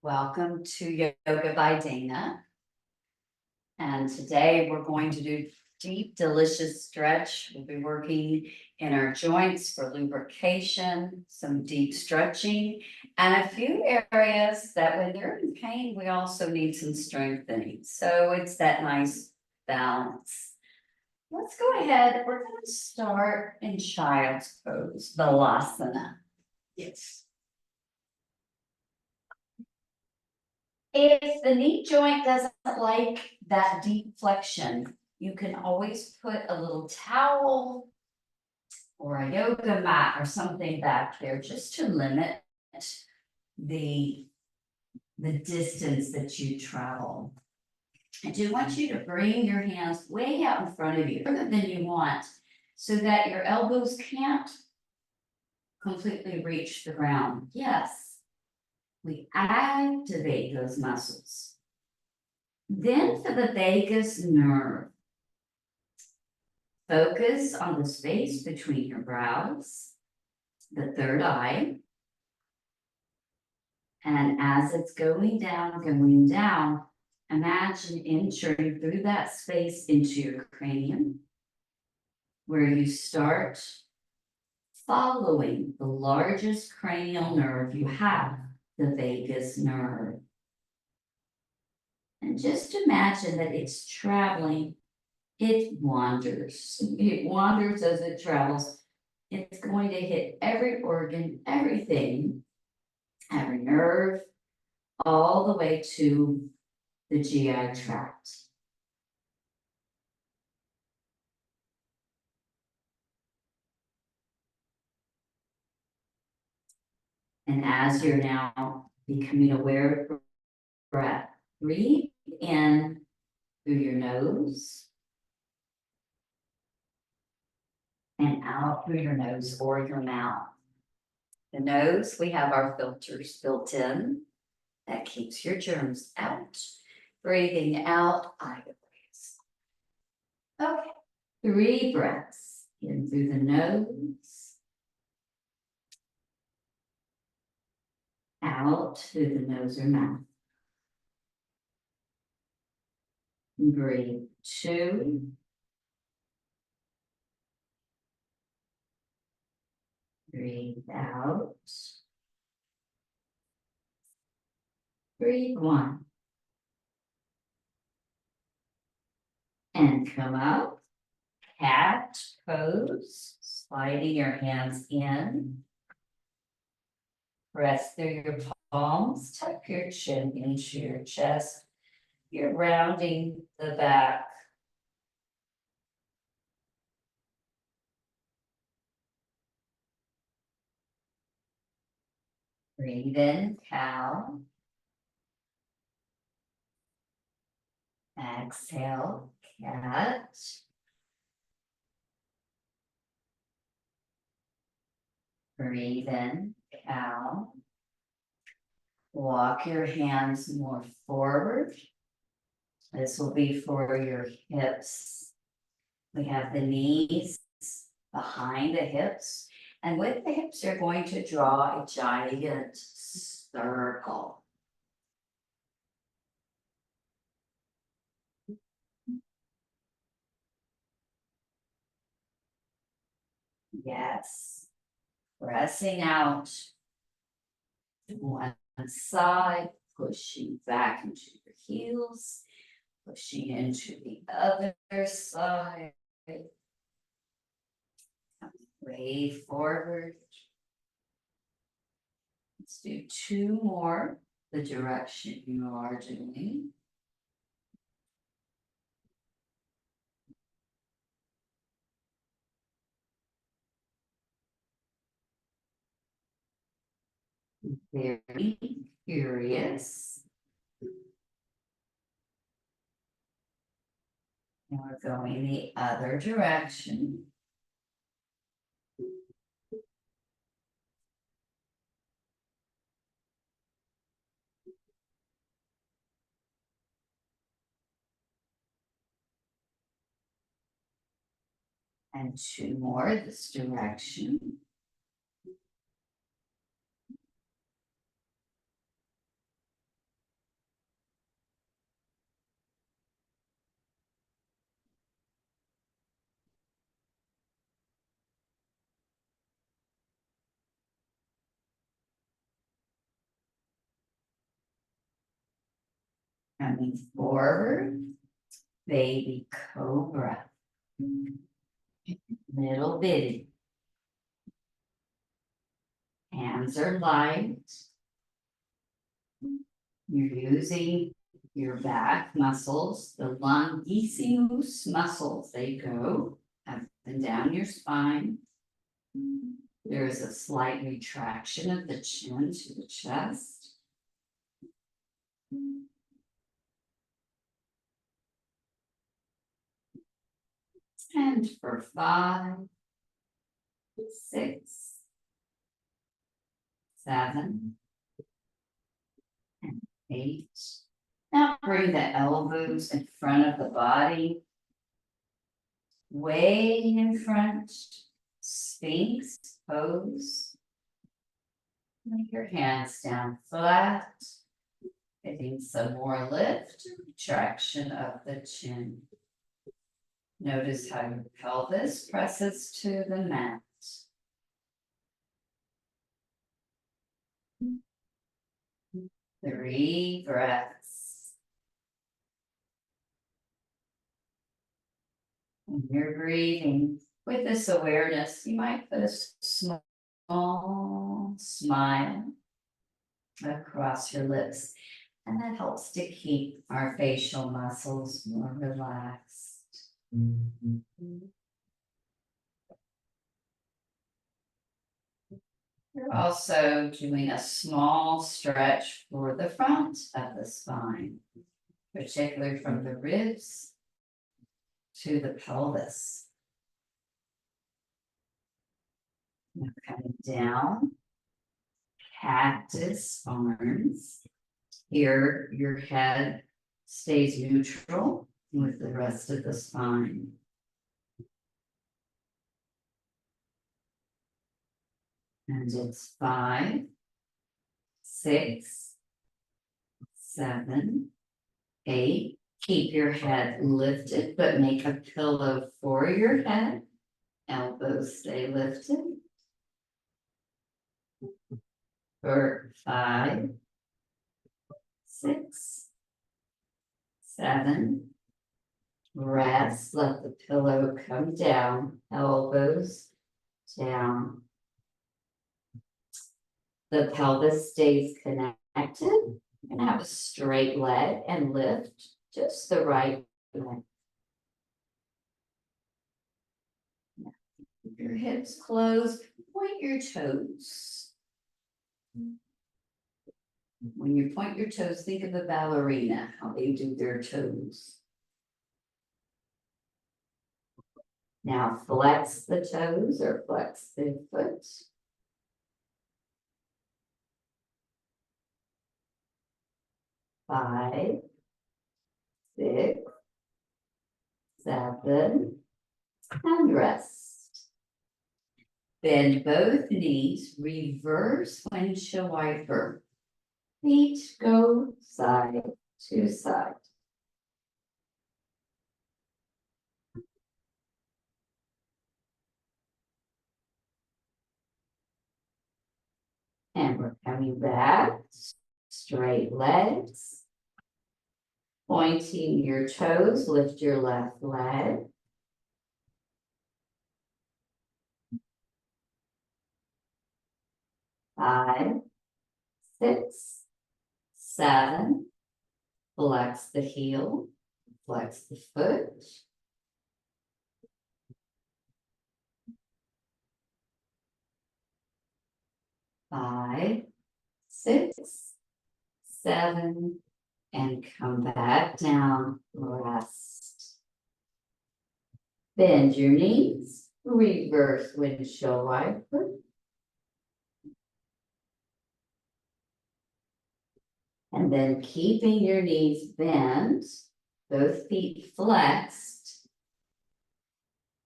Welcome to Yoga by Dana. And today we're going to do deep, delicious stretch. We'll be working in our joints for lubrication, some deep stretching, and a few areas that when they're in pain, we also need some strengthening. So it's that nice balance. Let's go ahead. We're going to start in child's pose, Balasana. Yes. If the knee joint doesn't like that deep flexion, you can always put a little towel or a yoga mat or something back there just to limit the distance that you travel. I do want you to bring your hands way out in front of you, further than you want, so that your elbows can't completely reach the ground. Yes, we activate those muscles. Then for the vagus nerve, focus on the space between your brows, the third eye. And as it's going down, imagine entering through that space into your cranium, where you start following the largest cranial nerve you have, the vagus nerve. And just imagine that it's traveling. It wanders. It wanders as it travels. It's going to hit every organ, everything, every nerve, all the way to the GI tract. And as you're now becoming aware of breath, breathe in through your nose and out through your nose or your mouth. The nose, we have our filters built in. That keeps your germs out. Breathing out, eyelids. Okay, 3 breaths in through the nose, out through the nose or mouth. Breathe 2. Breathe out. Breathe 1. And come up, cat pose, sliding your hands in. Press through your palms, tuck your chin into your chest. You're rounding the back. Breathe in, cow. Exhale, cat. Breathe in, cow. Walk your hands more forward. This will be for your hips. We have the knees behind the hips. And with the hips, you're going to draw a giant circle. Yes. Pressing out to one side, pushing back into your heels, pushing into the other side. Way forward. Let's do 2 more, the direction you are doing. Very curious. And we're going the other direction. And 2 more this direction. Coming forward, baby cobra. Little bitty. Hands are light. You're using your back muscles, the longissimus muscles. They go up and down your spine. There is a slight retraction of the chin to the chest. And for 5, 6, 7, and 8. Now bring the elbows in front of the body, way in front, Sphinx pose. Make your hands down flat, getting some more lift, retraction of the chin. Notice how your pelvis presses to the mat. Three breaths. When you're breathing with this awareness, you might put a small smile across your lips, and that helps to keep our facial muscles more relaxed. You're also doing a small stretch for the front of the spine, particularly from the ribs to the pelvis. Now coming down, cactus arms. Here, your head stays neutral with the rest of the spine. And it's 5, 6, 7, 8. Keep your head lifted, but make a pillow for your head. Elbows stay lifted. For 5, 6, 7. Rest. Let the pillow come down. Elbows down. The pelvis stays connected. And have a straight leg and lift just the right leg. Keep your hips closed. Point your toes. When you point your toes, think of the ballerina, how they do their toes. Now flex the toes or flex the foot. 5, 6, 7, and rest. Bend both knees, reverse windshield wiper. Feet go side to side. And we're coming back, straight legs. Pointing your toes, lift your left leg. 5, 6, 7. Flex the heel, flex the foot. 5, 6, 7, and come back down, rest. Bend your knees, reverse windshield wiper. And then keeping your knees bent, both feet flexed.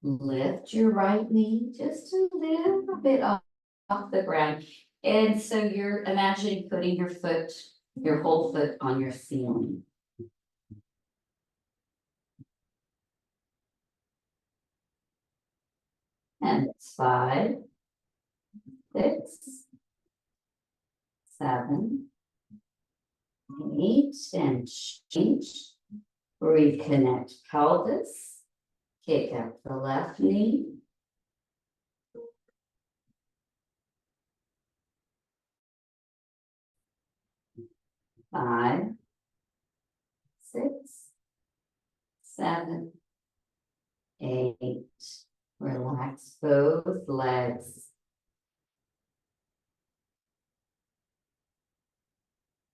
Lift your right knee just a little bit off the ground. And so you're imagining putting your foot, your whole foot on your ceiling. And it's 5, 6, 7, 8 and change. Reconnect pelvis. Kick up the left knee. 5, 6, 7, 8. Relax both legs.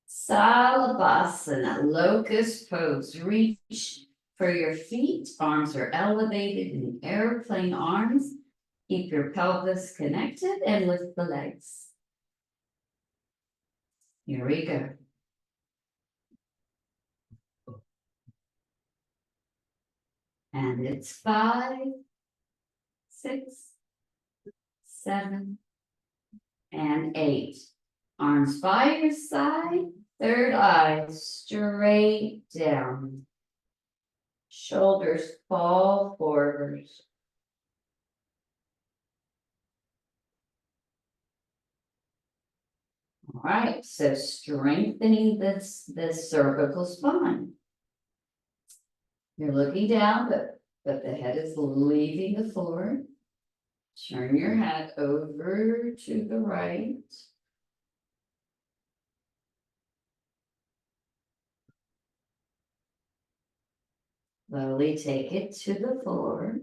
Salabhasana, locust pose. Reach for your feet. Arms are elevated in airplane arms. Keep your pelvis connected and lift the legs. Here we go. And it's 5, 6, 7, and 8. Arms by your side, third eye straight down. Shoulders fall forward. All right, so strengthening this cervical spine. You're looking down, but the head is leaving the floor. Turn your head over to the right. Slowly take it to the floor.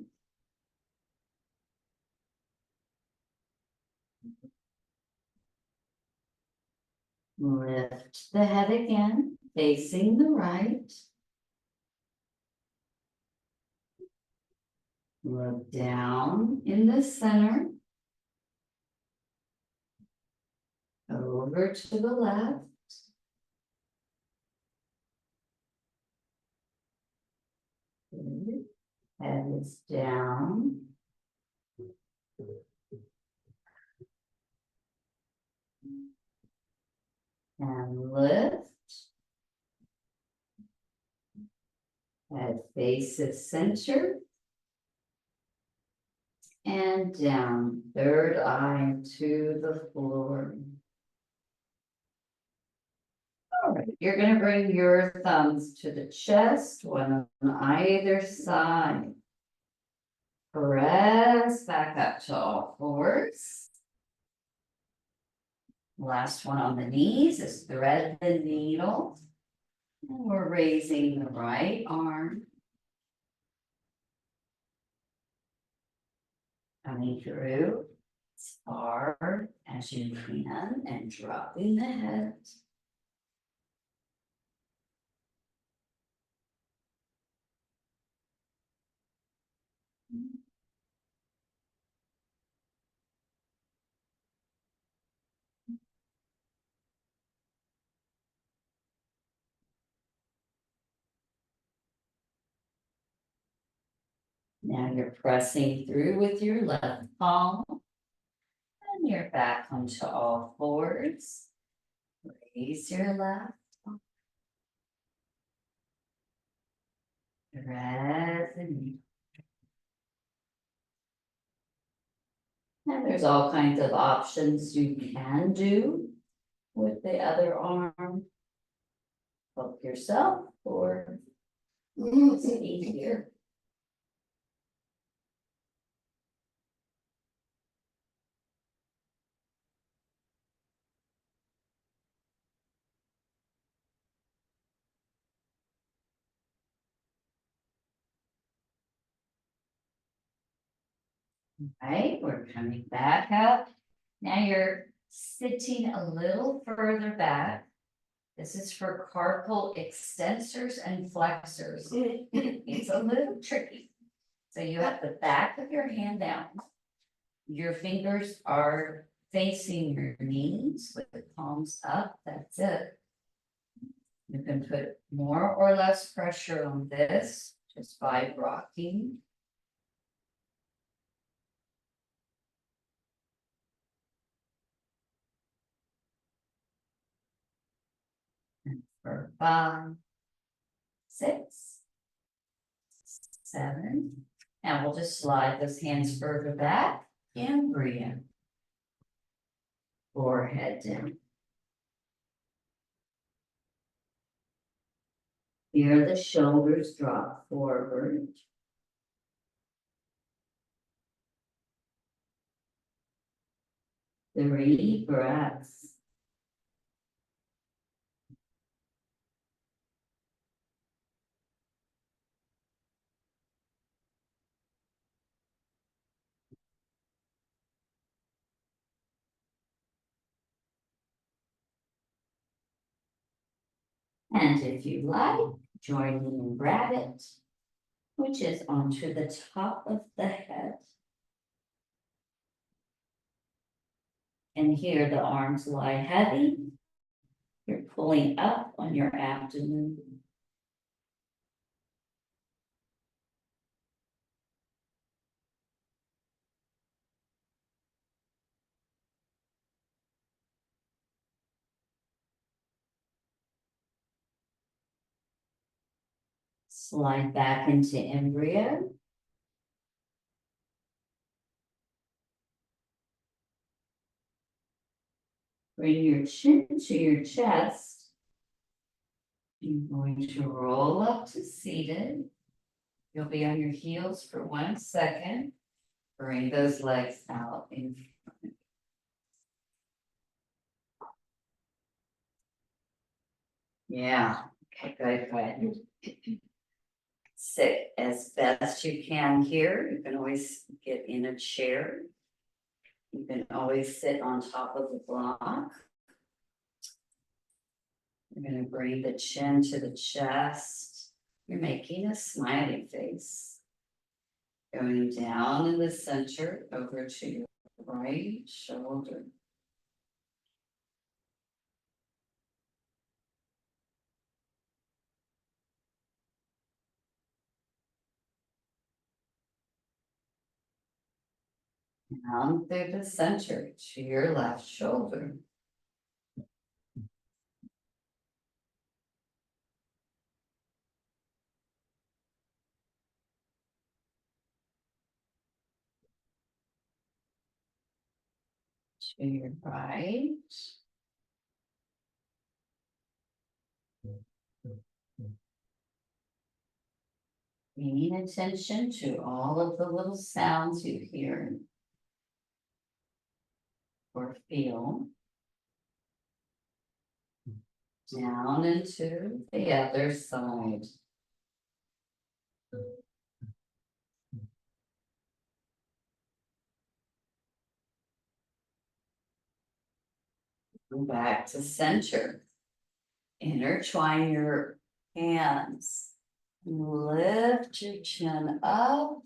Lift the head again, facing the right. Look down in the center. Over to the left. Good. Head is down. And lift. Head faces center. And down, third eye to the floor. All right, you're going to bring your thumbs to the chest, one on either side. Press back up to all fours. Last one on the knees is thread the needle. And we're raising the right arm. Coming through as far as you can and dropping the head. Now you're pressing through with your left palm. And you're back onto all fours. Raise your left. Thread the needle. And there's all kinds of options you can do with the other arm. Help yourself or it's easier. Right, we're coming back up. Now you're sitting a little further back. This is for carpal extensors and flexors. It's a little tricky. So you have the back of your hand down. Your fingers are facing your knees with the palms up. That's it. You can put more or less pressure on this just by rocking. And for 5, 6, 7. And we'll just slide those hands further back and breathe. Forehead down. Feel the shoulders drop forward. 3 breaths. And if you like, join me in rabbit, which is onto the top of the head. And here the arms lie heavy. You're pulling up on your abdomen. Slide back into embryo. Bring your chin to your chest. You're going to roll up to seated. You'll be on your heels for 1 second. Bring those legs out in front. Yeah, okay, good. Sit as best you can here. You can always get in a chair. You can always sit on top of the block. You're going to bring the chin to the chest. You're making a smiley face. Going down in the center over to your right shoulder. Down through the center to your left shoulder. To your right. Paying attention to all of the little sounds you hear or feel. Down into the other side. Go back to center. Intertwine your hands. Lift your chin up.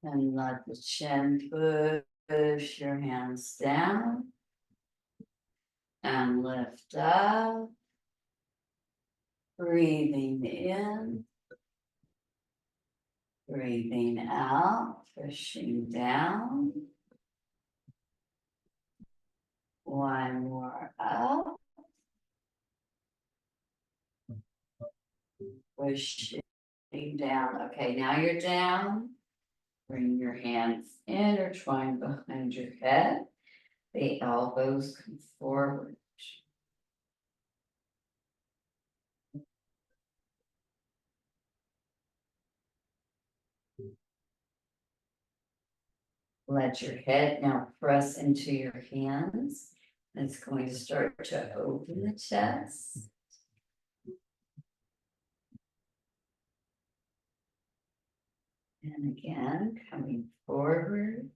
And let the chin push your hands down. And lift up. Breathing in. Breathing out. Pushing down. One more up. Pushing down. Okay, now you're down. Bring your hands intertwine behind your head. The elbows come forward. Let your head now press into your hands. It's going to start to open the chest. And again, coming forward.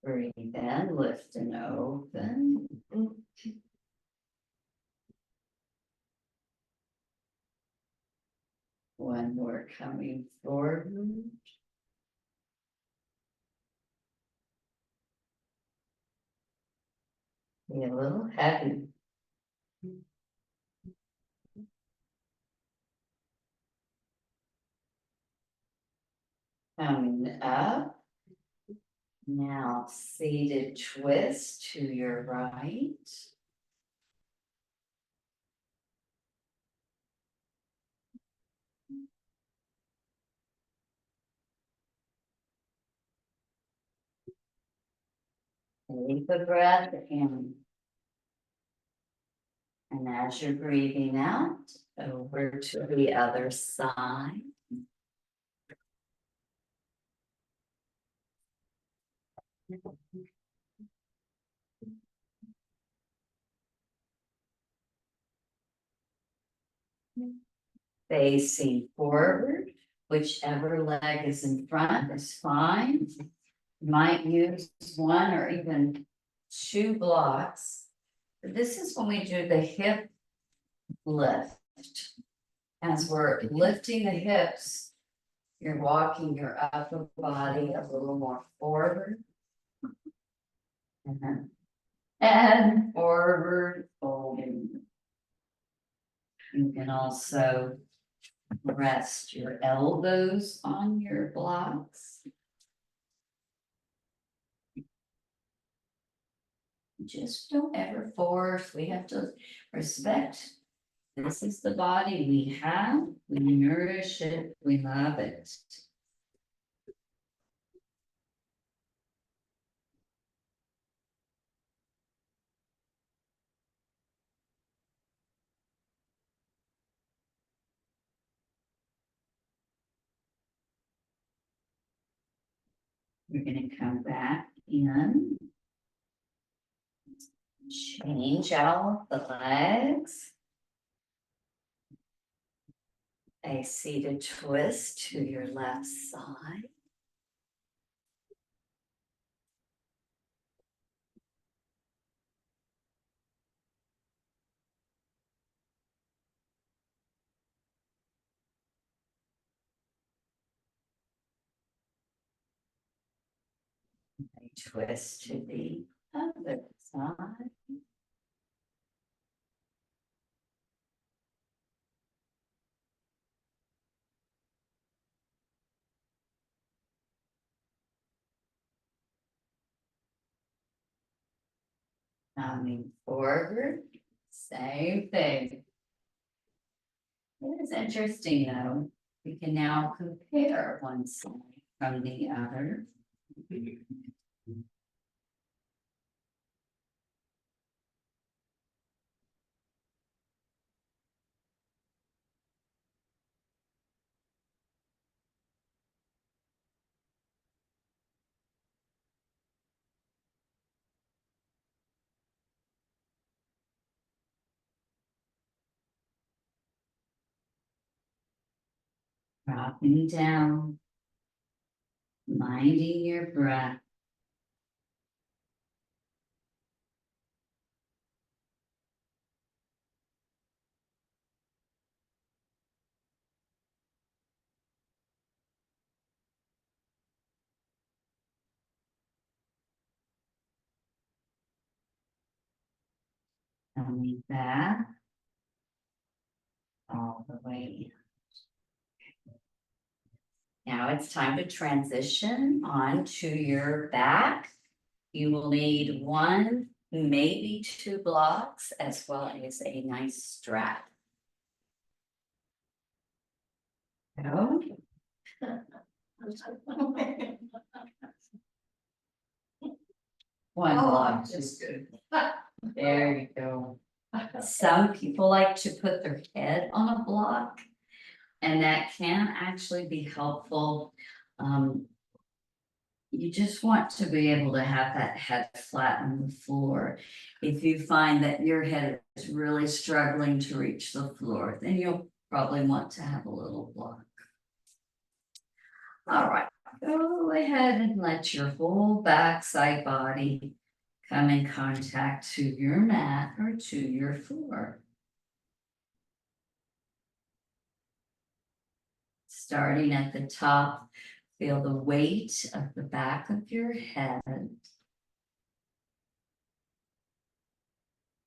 Breathe in, lift and open. One more coming forward. Be a little heavy. Coming up. Now seated twist to your right. Take a breath in. And as you're breathing out, over to the other side. Facing forward, whichever leg is in front is fine. You might use one or even two blocks. This is when we do the hip lift. As we're lifting the hips, you're walking your upper body a little more forward. And forward folding. You can also rest your elbows on your blocks. Just don't ever force. We have to respect. This is the body we have. We nourish it. We love it. We're going to come back in. Change out the legs. A seated twist to your left side. A twist to the other side. Coming forward, same thing. It is interesting though, we can now compare one side from the other. Dropping down, minding your breath. Coming back all the way in. Now it's time to transition onto your back. You will need one, maybe two blocks, as well as a nice strap. Go. One block is good. There you go. Some people like to put their head on a block, and that can actually be helpful. You just want to be able to have that head flat on the floor. If you find that your head is really struggling to reach the floor, then you'll probably want to have a little block. All right, go ahead and let your whole backside body come in contact to your mat or to your floor. Starting at the top, feel the weight of the back of your head.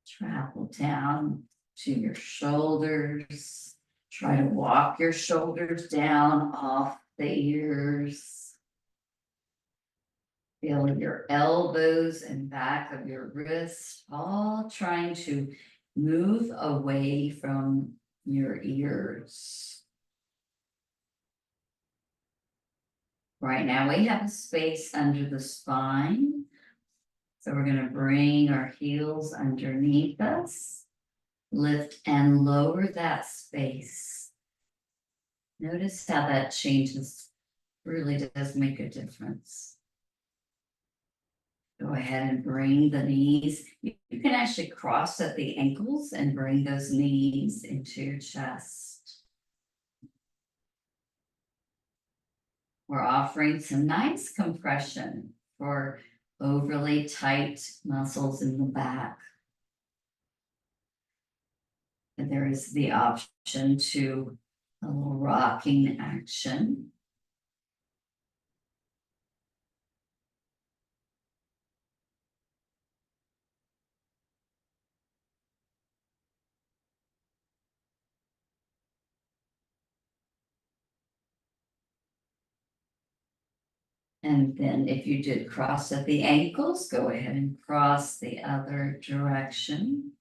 Travel down to your shoulders. Try to walk your shoulders down off the ears. Feel your elbows and back of your wrists, all trying to move away from your ears. Right now we have a space under the spine. So we're gonna bring our heels underneath us, lift and lower that space. Notice how that changes, really does make a difference. Go ahead and bring the knees. You can actually cross at the ankles and bring those knees into your chest. We're offering some nice compression for overly tight muscles in the back. And there is the option to a little rocking action. And then if you did cross at the ankles, go ahead and cross the other direction.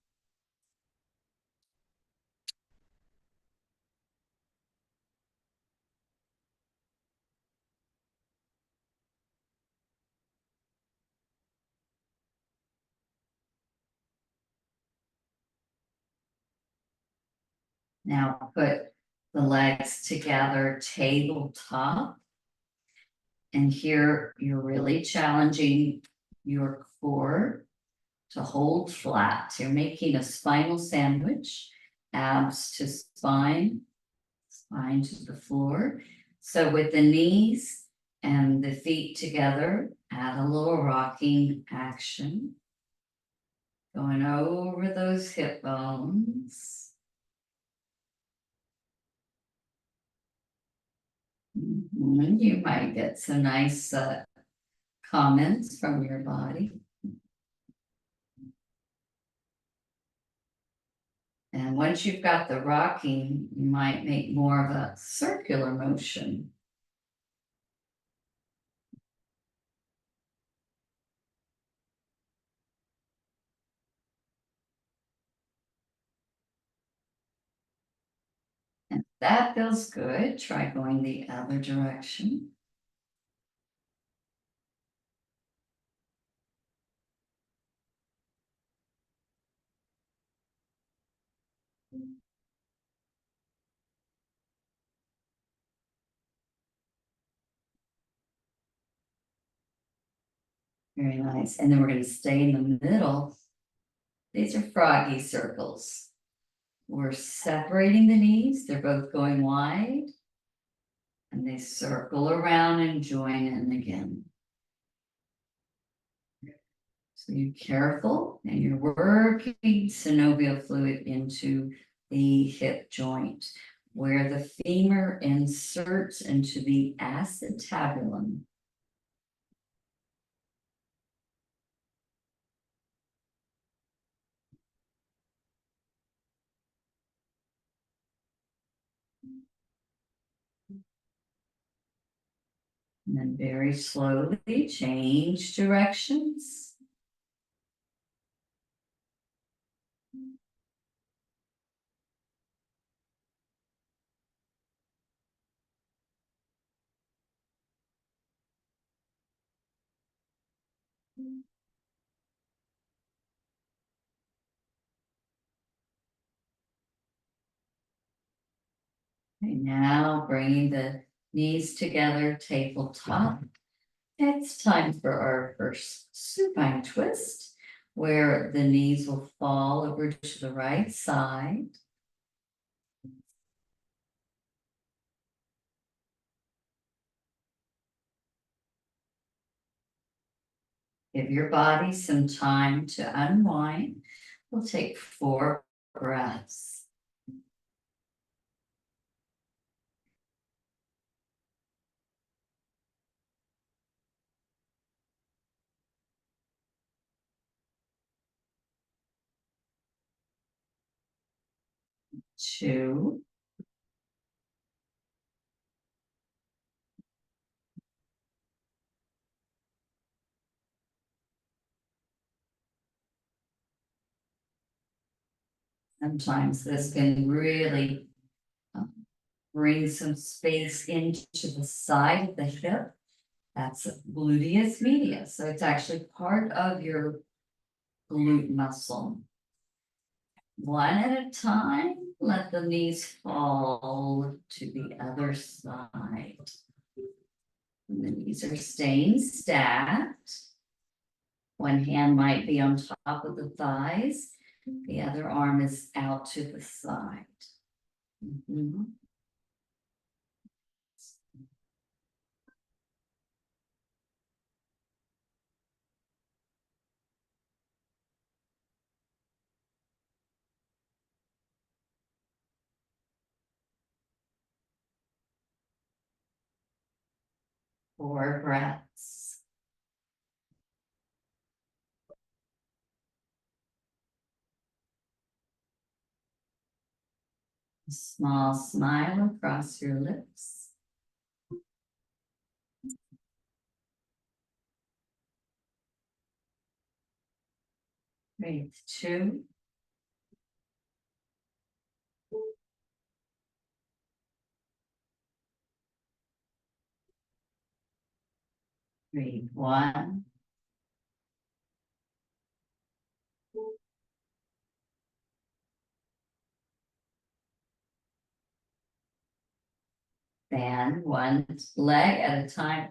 Now put the legs together tabletop. And here you're really challenging your core to hold flat. You're making a spinal sandwich, abs to spine, spine to the floor. So with the knees and the feet together, add a little rocking action. Going over those hip bones. You might get some nice comments from your body. And once you've got the rocking, you might make more of a circular motion. And if that feels good, try going the other direction. Very nice. And then we're going to stay in the middle. These are froggy circles. We're separating the knees. They're both going wide. And they circle around and join in again. So you're careful and you're working synovial fluid into the hip joint where the femur inserts into the acetabulum. And then very slowly change directions. Okay, now bringing the knees together, tabletop. It's time for our first supine twist, where the knees will fall over to the right side. Give your body some time to unwind. We'll take 4 breaths. Two. Sometimes this can really bring some space into the side of the hip. That's gluteus medius, so it's actually part of your glute muscle. One at a time, let the knees fall to the other side. And the knees are staying stacked. One hand might be on top of the thighs, the other arm is out to the side. Mhm. Four breaths. A small smile across your lips. Breathe two. Breathe one. Stand one leg at a time.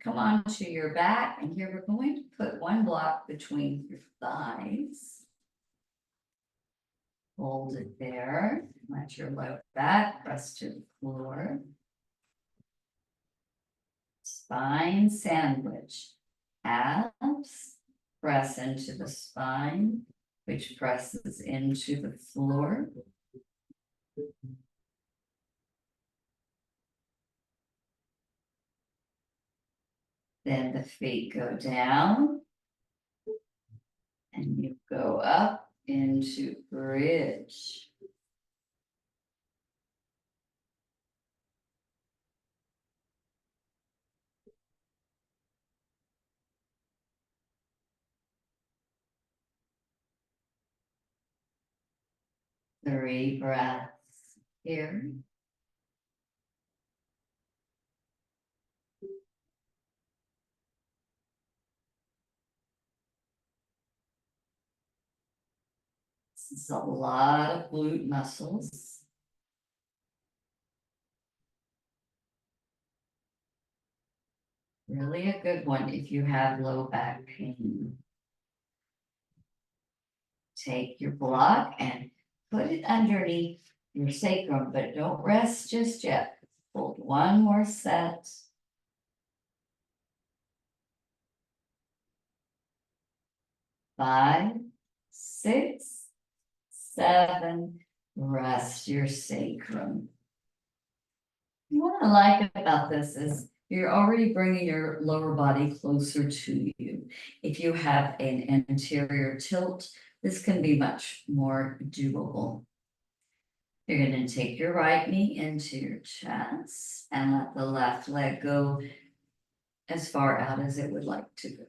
Come on to your back, and here we're going to put one block between your thighs. Hold it there. Let your lower back press to the floor. Spine sandwich. Abs press into the spine, which presses into the floor. Then the feet go down. And you go up into bridge. Three breaths here. This is a lot of glute muscles. Really a good one if you have low back pain. Take your block and put it underneath your sacrum, but don't rest just yet. Hold one more set. 5, 6, 7. Rest your sacrum. What I like about this is you're already bringing your lower body closer to you. If you have an anterior tilt, this can be much more doable. You're going to take your right knee into your chest and let the left leg go as far out as it would like to go.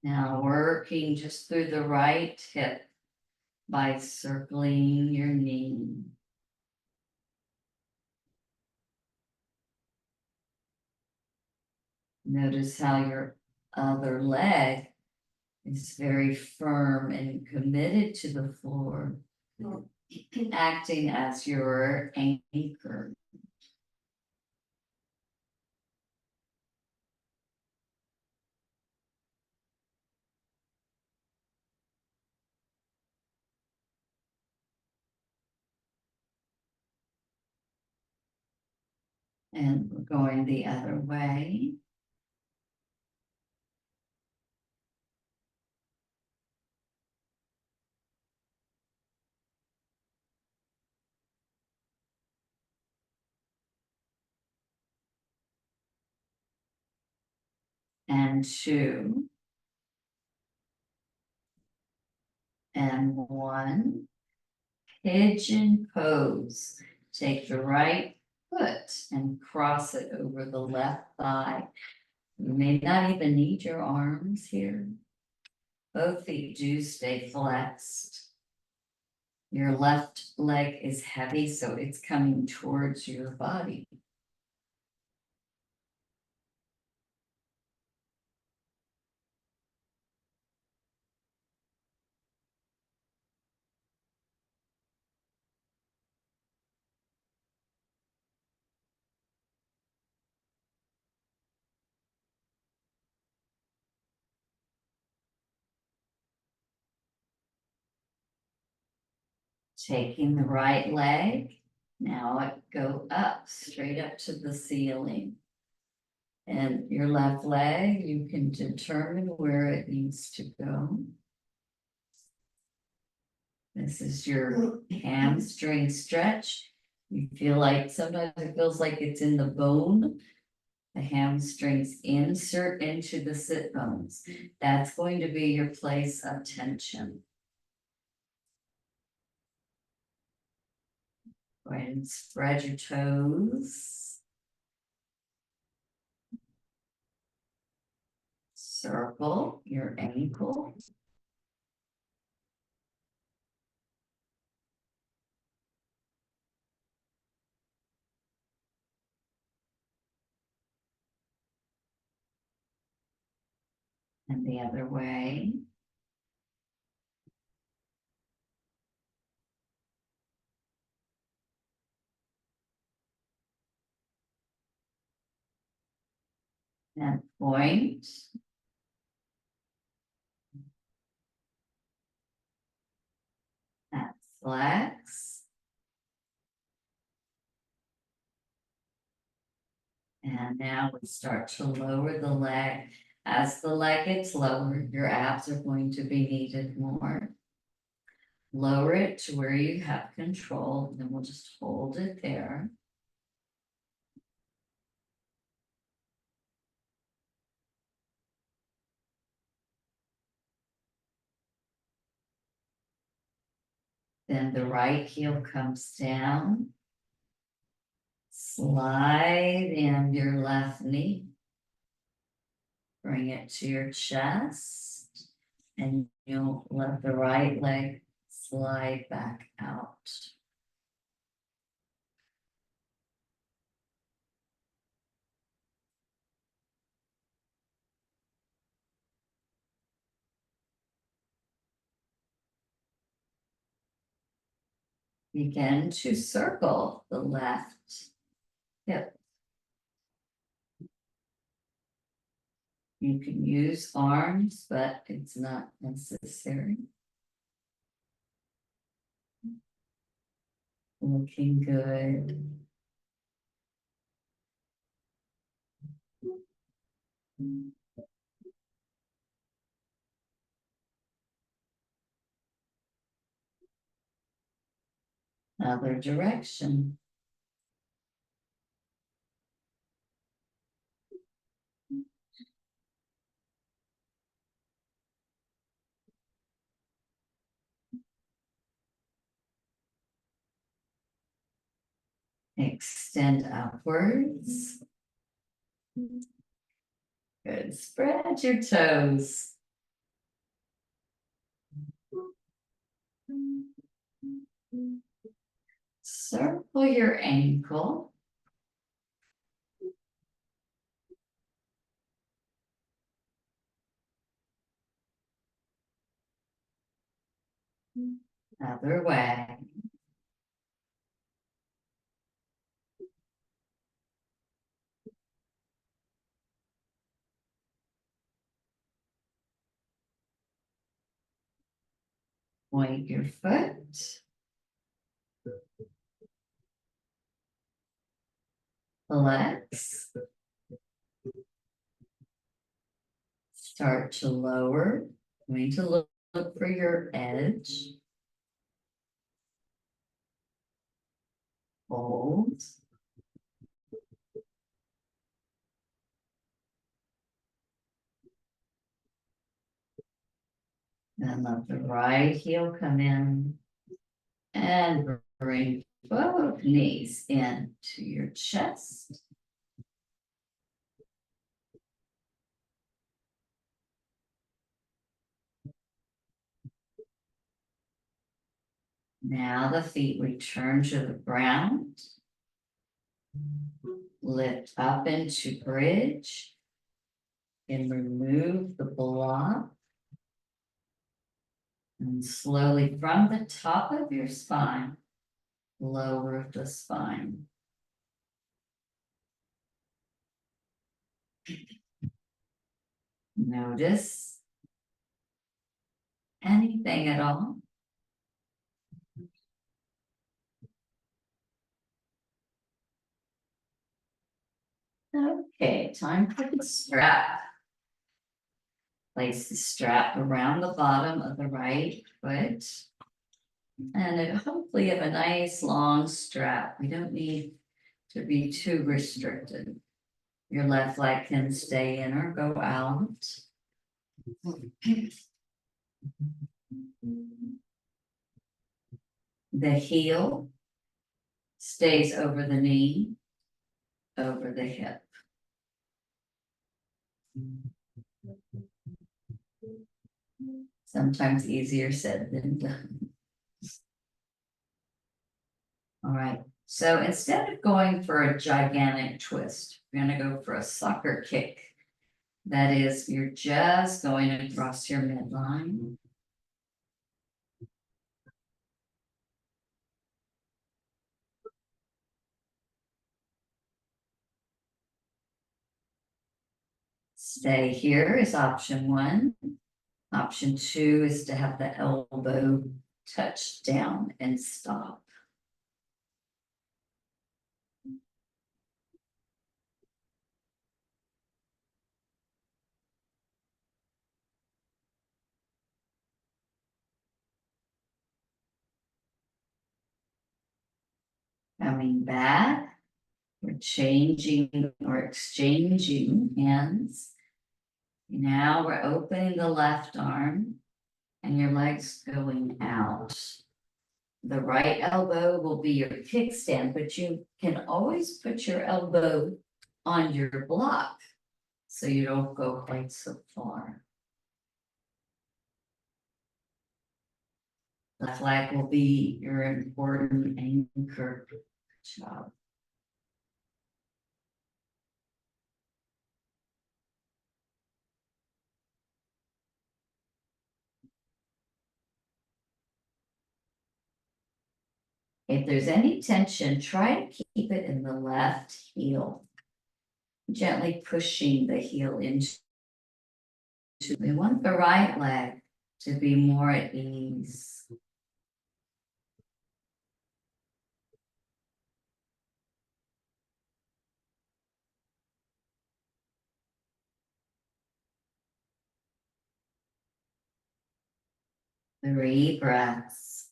Now working just through the right hip by circling your knee. Notice how your other leg is very firm and committed to the floor, acting as your anchor. And we're going the other way. And 2. And 1. pigeon pose. Take the right foot and cross it over the left thigh. You may not even need your arms here. Both feet do stay flexed. Your left leg is heavy, so it's coming towards your body. Taking the right leg, now go up, straight up to the ceiling. And your left leg, you can determine where it needs to go. This is your hamstring stretch. You feel like sometimes it feels like it's in the bone. The hamstrings insert into the sit bones. That's going to be your place of tension. Go ahead and spread your toes. Circle your ankle. And the other way. And point. And flex. And now we start to lower the leg. As the leg gets lower, your abs are going to be needed more. Lower it to where you have control, and then we'll just hold it there. Then the right heel comes down. Slide in your left knee. Bring it to your chest. And you'll let the right leg slide back out. Begin to circle the left hip. You can use arms, but it's not necessary. Looking good. Other direction. Extend upwards. Good. Spread your toes. Circle your ankle. Other way. Point your foot. Flex. Start to lower. Going to look for your edge. Hold. And let the right heel come in. And bring both knees into your chest. Now the feet return to the ground. Lift up into bridge. And remove the block. And slowly from the top of your spine, lower the spine. Notice anything at all. Okay, time for the strap. Place the strap around the bottom of the right foot. And it hopefully have a nice long strap. We don't need to be too restricted. Your left leg can stay in or go out. The heel stays over the knee, over the hip. Sometimes easier said than done. All right, so instead of going for a gigantic twist, we're gonna go for a soccer kick. That is, you're just going across your midline. Stay here is option one. Option two is to have the elbow touch down and stop. Coming back, we're changing or exchanging hands. Now we're opening the left arm and your legs going out. The right elbow will be your kickstand, but you can always put your elbow on your block so you don't go quite so far. The flag will be your important anchor. Good job. If there's any tension, try to keep it in the left heel. Gently pushing the heel into. We want the right leg to be more at ease. Three breaths.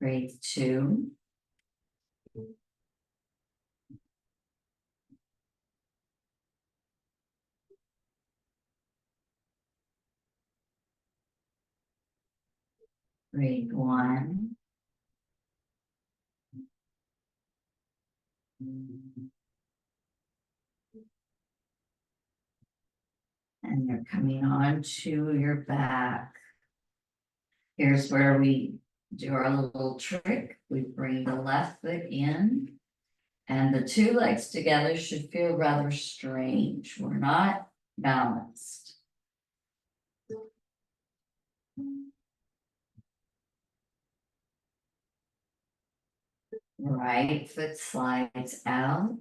Breathe two. Breathe one. And you're coming on to your back. Here's where we do our little trick. We bring the left foot in, and the two legs together should feel rather strange. We're not balanced. Right foot slides out.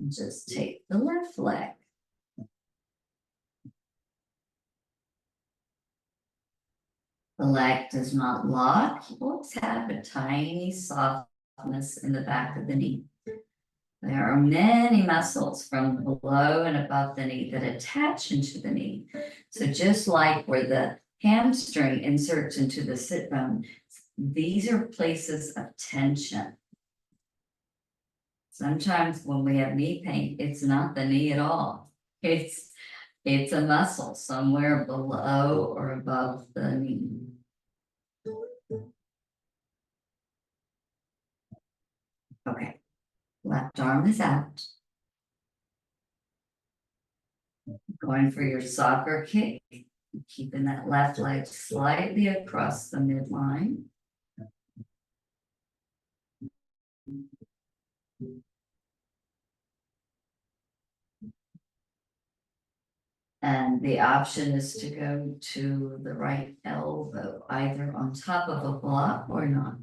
Just take the left leg. The leg does not lock. Let's have a tiny softness in the back of the knee. There are many muscles from below and above the knee that attach into the knee. So just like where the hamstring inserts into the sit bone, these are places of tension. Sometimes when we have knee pain, it's not the knee at all. It's a muscle somewhere below or above the knee. Okay, left arm is out. Going for your soccer kick, keeping that left leg slightly across the midline. And the option is to go to the right elbow, either on top of a block or not.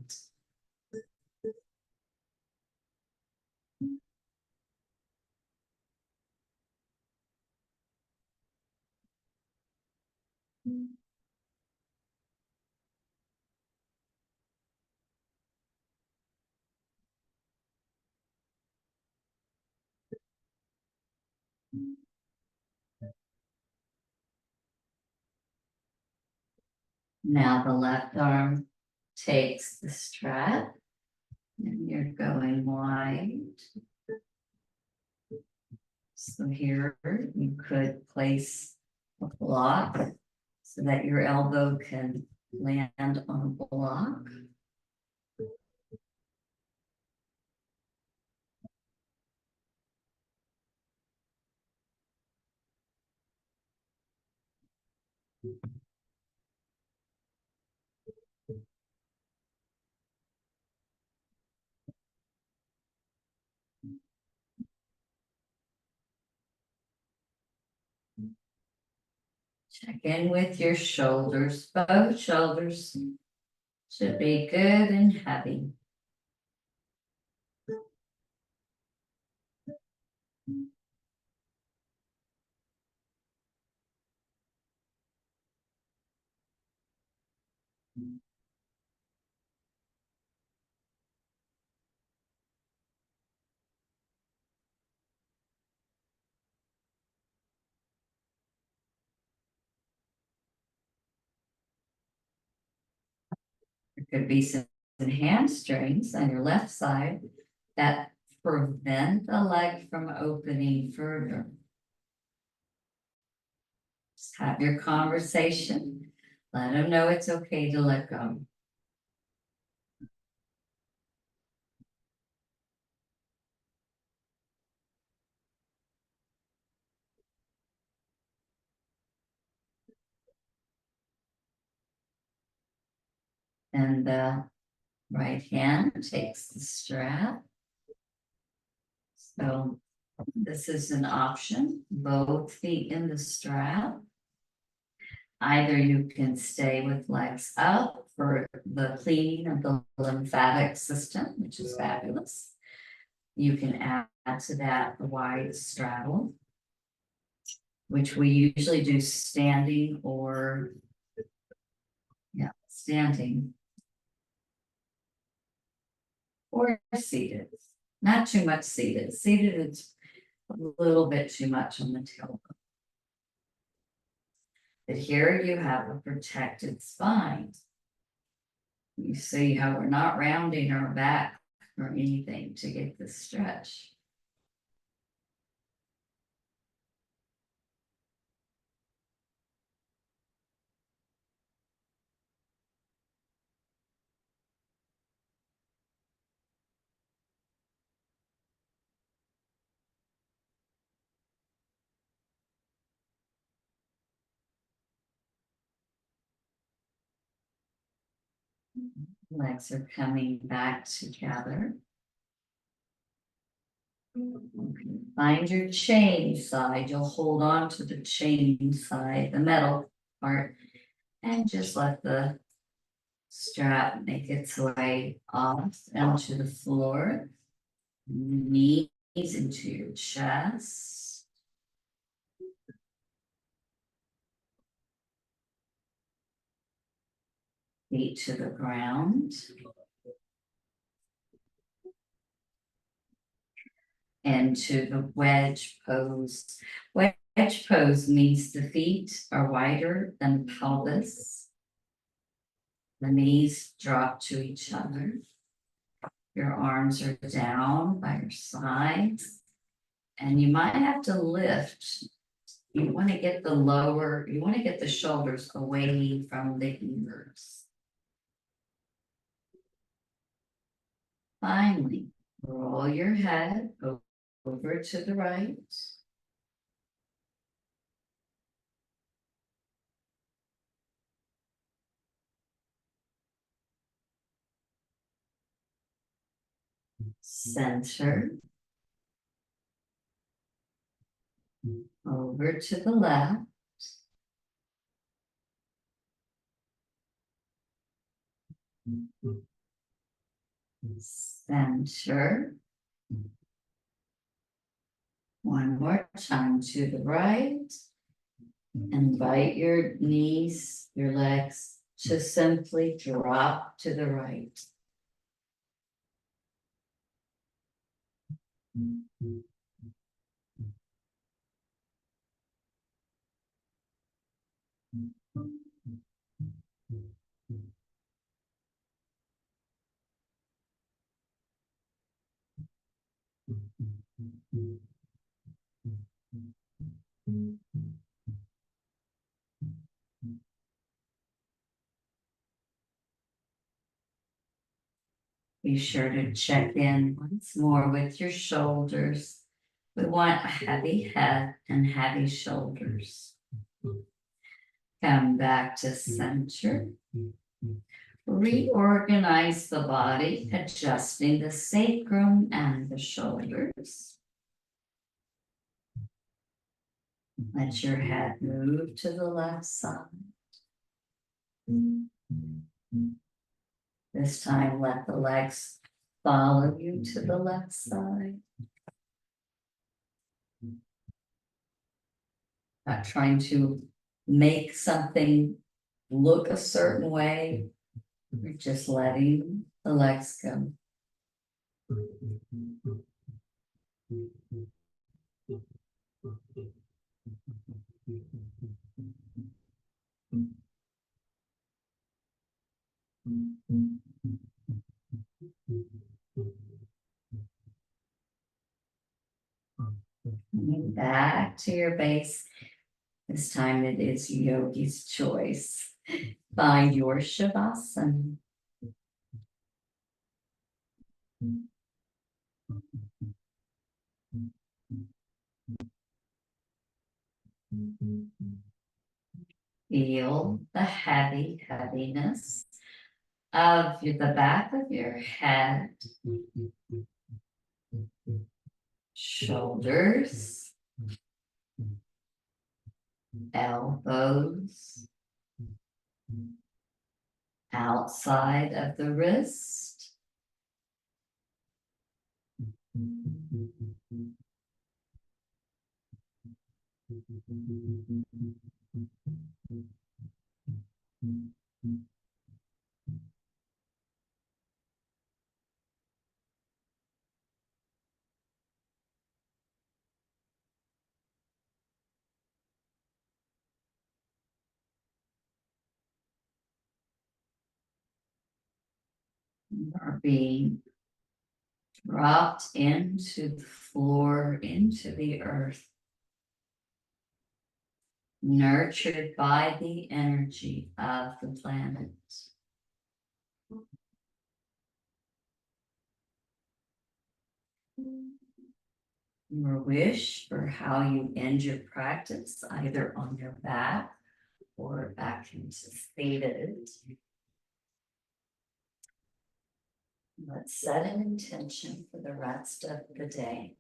Now the left arm takes the strap and you're going wide. So here you could place a block so that your elbow can land on a block. Check in with your shoulders. Both shoulders should be good and heavy. There could be some hamstrings on your left side that prevent the leg from opening further. Just have your conversation. Let them know it's okay to let go. And the right hand takes the strap. So this is an option, both feet in the strap. Either you can stay with legs up for the cleaning of the lymphatic system, which is fabulous. You can add to that the wide straddle, which we usually do standing or, standing or seated. Not too much seated. Seated, it's a little bit too much on the tailbone. But here you have a protected spine. You see how we're not rounding our back or anything to get this stretch. Legs are coming back together. Okay. Find your chain side. You'll hold on to the chain side, the metal part, and just let the strap make its way off onto the floor. Knees into your chest. Feet to the ground. Into the wedge pose. Wedge pose means the feet are wider than the pelvis. The knees drop to each other. Your arms are down by your sides. And you might have to lift. You want to get the shoulders away from the ears. Finally, roll your head over to the right. Center. Over to the left. Center. One more time to the right. Invite your knees, your legs to simply drop to the right. Be sure to check in once more with your shoulders. We want a heavy head and heavy shoulders. Come back to center. Reorganize the body, adjusting the sacrum and the shoulders. Let your head move to the left side. This time, let the legs follow you to the left side. Not trying to make something look a certain way. We're just letting the legs go. Coming back to your base. This time it is yogi's choice. Find your shavasana. Feel the heaviness of the back of your head, shoulders, elbows, outside of the wrist. You are being dropped into the floor, into the earth, nurtured by the energy of the planet. Your wish for how you end your practice, either on your back or back into seated. Let's set an intention for the rest of the day.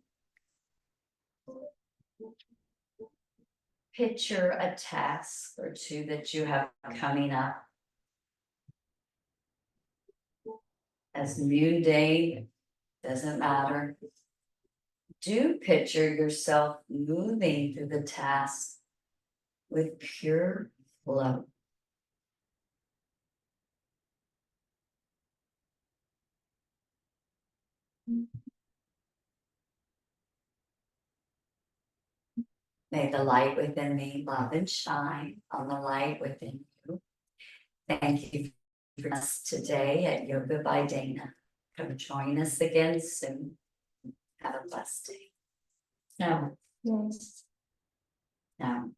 Picture a task or two that you have coming up. As Moon Day, doesn't matter. Do picture yourself moving through the task with pure flow. May the light within me love and shine on the light within you. Thank you for us today at Yoga by Dana. Come join us again soon. Have a blessed day. No, Yes. no.